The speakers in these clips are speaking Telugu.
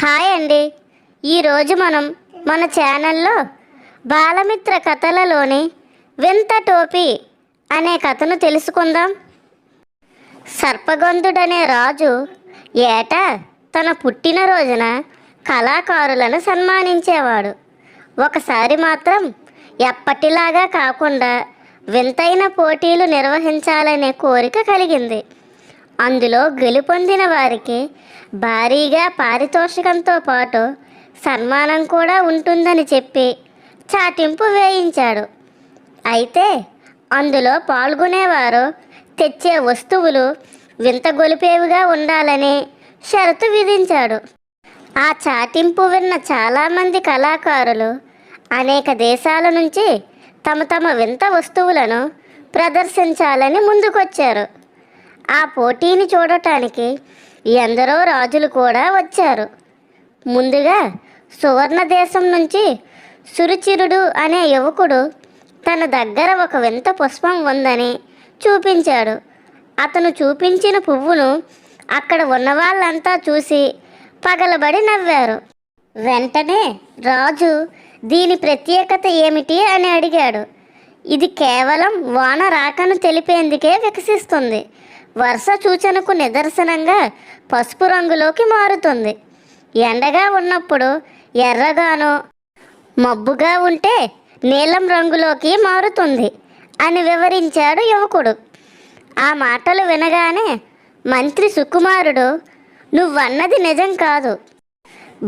హాయ్ అండి. ఈరోజు మనం మన ఛానల్లో బాలమిత్ర కథలలోని వింత టోపీ అనే కథను తెలుసుకుందాం. సర్పగంధుడనే రాజు ఏటా తన పుట్టినరోజున కళాకారులను సన్మానించేవాడు. ఒకసారి మాత్రం ఎప్పటిలాగా కాకుండా వింతైన పోటీలు నిర్వహించాలనే కోరిక కలిగింది. అందులో గెలుపొందిన వారికి భారీగా పారితోషికంతో పాటు సన్మానం కూడా ఉంటుందని చెప్పి చాటింపు వేయించాడు. అయితే అందులో పాల్గొనేవారు తెచ్చే వస్తువులు వింత గొలిపేవిగా ఉండాలని షరతు విధించాడు. ఆ చాటింపు విన్న చాలామంది కళాకారులు అనేక దేశాల నుంచి తమ తమ వింత వస్తువులను ప్రదర్శించాలని ముందుకొచ్చారు. ఆ పోటీని చూడటానికి ఎందరో రాజులు కూడా వచ్చారు. ముందుగా సువర్ణ దేశం నుంచి సురుచిరుడు అనే యువకుడు తన దగ్గర ఒక వింత పుష్పం ఉందని చూపించాడు. అతను చూపించిన పువ్వును అక్కడ ఉన్న వాళ్ళంతా చూసి పగలబడి నవ్వారు. వెంటనే రాజు దీని ప్రత్యేకత ఏమిటి అని అడిగాడు. ఇది కేవలం వాన రాకను తెలిపేందుకే వికసిస్తుంది. వర్ష సూచనకు నిదర్శనంగా పసుపు రంగులోకి మారుతుంది. ఎండగా ఉన్నప్పుడు ఎర్రగాను, మబ్బుగా ఉంటే నీలం రంగులోకి మారుతుంది అని వివరించాడు యువకుడు. ఆ మాటలు వినగానే మంత్రి సుకుమారుడు, నువ్వన్నది నిజం కాదు.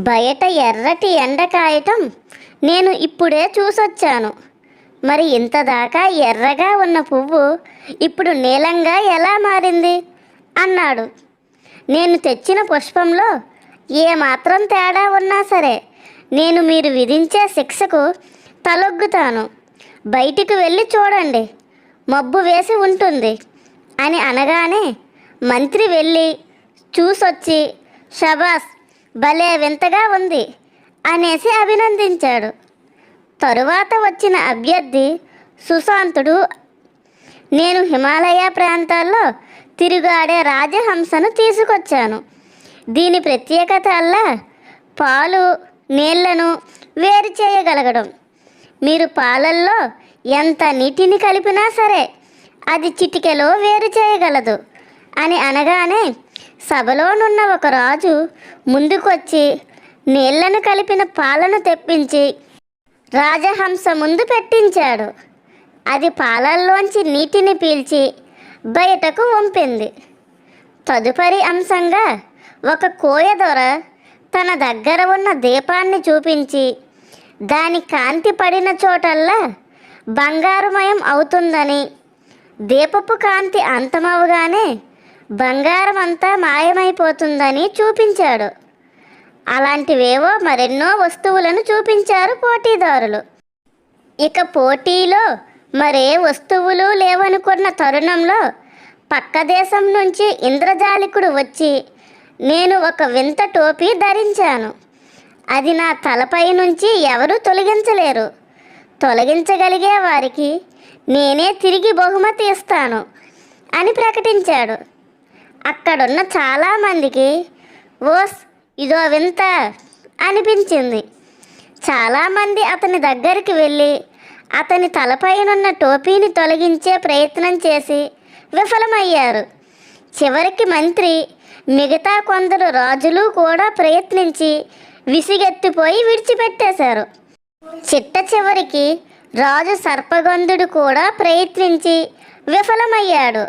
బయట ఎర్రటి ఎండ కాయటం నేను ఇప్పుడే చూసొచ్చాను. మరి ఇంతదాకా ఎర్రగా ఉన్న పువ్వు ఇప్పుడు నీలంగా ఎలా మారింది అన్నాడు. నేను తెచ్చిన పుష్పంలో ఏమాత్రం తేడా ఉన్నా సరే నేను మీరు విధించే శిక్షకు తలొగ్గుతాను. బయటికి వెళ్ళి చూడండి, మబ్బు వేసి ఉంటుంది అని అనగానే మంత్రి వెళ్ళి చూసొచ్చి షబాస్, భలే వింతగా ఉంది అనేసి అభినందించాడు. తరువాత వచ్చిన అభ్యర్థి సుశాంతుడు, నేను హిమాలయ ప్రాంతాల్లో తిరుగాడే రాజహంసను తీసుకొచ్చాను. దీని ప్రత్యేకత అల్లా పాలు నీళ్లను వేరు చేయగలగడం. మీరు పాలల్లో ఎంత నీటిని కలిపినా సరే అది చిటికెలో వేరు చేయగలదు అని అనగానే సభలోనున్న ఒక రాజు ముందుకొచ్చి నీళ్లను కలిపిన పాలను తెప్పించి రాజహంస ముందు పెట్టించాడు. అది పాలల్లోంచి నీటిని పీల్చి బయటకు వంపింది. తదుపరి అంశంగా ఒక కోయదొర తన దగ్గర ఉన్న దీపాన్ని చూపించి దాని కాంతి పడిన చోటల్లా బంగారుమయం అవుతుందని, దీపపు కాంతి అంతమవగానే బంగారం అంతా మాయమైపోతుందని చూపించాడు. అలాంటివేవో మరెన్నో వస్తువులను చూపించారు పోటీదారులు. ఇక పోటీలో మరే వస్తువులు లేవనుకున్న తరుణంలో పక్క దేశం నుంచి ఇంద్రజాలికుడు వచ్చి, నేను ఒక వింత టోపీ ధరించాను. అది నా తలపై నుంచి ఎవరూ తొలగించలేరు. తొలగించగలిగే వారికి నేనే తిరిగి బహుమతి ఇస్తాను అని ప్రకటించాడు. అక్కడున్న చాలామందికి ఓస్, ఇదో వింత అనిపించింది. చాలామంది అతని దగ్గరికి వెళ్ళి అతని తలపైనున్న టోపీని తొలగించే ప్రయత్నం చేసి విఫలమయ్యారు. చివరికి మంత్రి మిగతా కొందరు రాజులు కూడా ప్రయత్నించి విసిగెత్తిపోయి విడిచిపెట్టేశారు. చిట్ట చివరికి రాజు సర్పగంధుడు కూడా ప్రయత్నించి విఫలమయ్యాడు.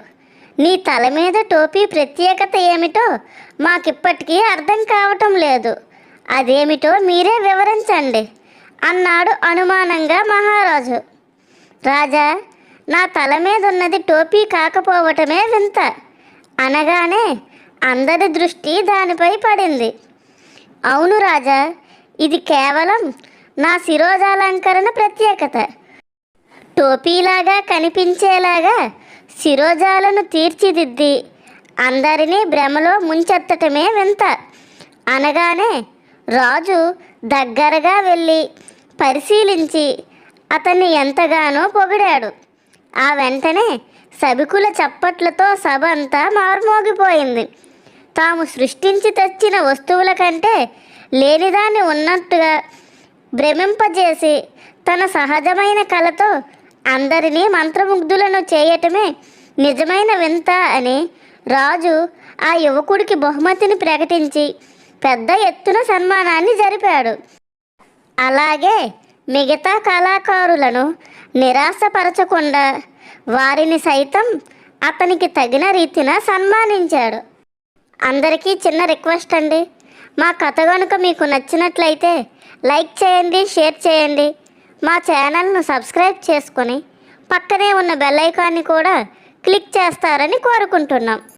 నీ తల మీద టోపీ ప్రత్యేకత ఏమిటో మాకిప్పటికీ అర్థం కావటం లేదు. అదేమిటో మీరే వివరించండి అన్నాడు అనుమానంగా మహారాజు. రాజా, నా తల మీద ఉన్నది టోపీ కాకపోవటమే వింత అనగానే అందరి దృష్టి దానిపై పడింది. అవును రాజా, ఇది కేవలం నా శిరోజాలంకరణ ప్రత్యేకత. టోపీలాగా కనిపించేలాగా శిరోజాలను తీర్చిదిద్ది అందరినీ భ్రమలో ముంచెత్తటమే వింత అనగానే రాజు దగ్గరగా వెళ్ళి పరిశీలించి అతన్ని ఎంతగానో పొగిడాడు. ఆ వెంటనే సభికుల చప్పట్లతో సభ అంతా మారుమోగిపోయింది. తాము సృష్టించి తెచ్చిన వస్తువుల కంటే లేనిదాన్ని ఉన్నట్టుగా భ్రమింపజేసి తన సహజమైన కళతో అందరినీ మంత్రముగ్ధులను చేయటమే నిజమైన వింత అని రాజు ఆ యువకుడికి బహుమతిని ప్రకటించి పెద్ద ఎత్తున సన్మానాన్ని జరిపాడు. అలాగే మిగతా కళాకారులను నిరాశపరచకుండా వారిని సైతం అతనికి తగిన రీతిన సన్మానించాడు. అందరికీ చిన్న రిక్వెస్ట్ అండి, మా కథ కనుక మీకు నచ్చినట్లయితే లైక్ చేయండి, షేర్ చేయండి. మా ఛానల్ను సబ్స్క్రైబ్ చేసుకొని పక్కనే ఉన్న బెల్ ఐకాన్ని కూడా క్లిక్ చేస్తారని కోరుకుంటున్నాం.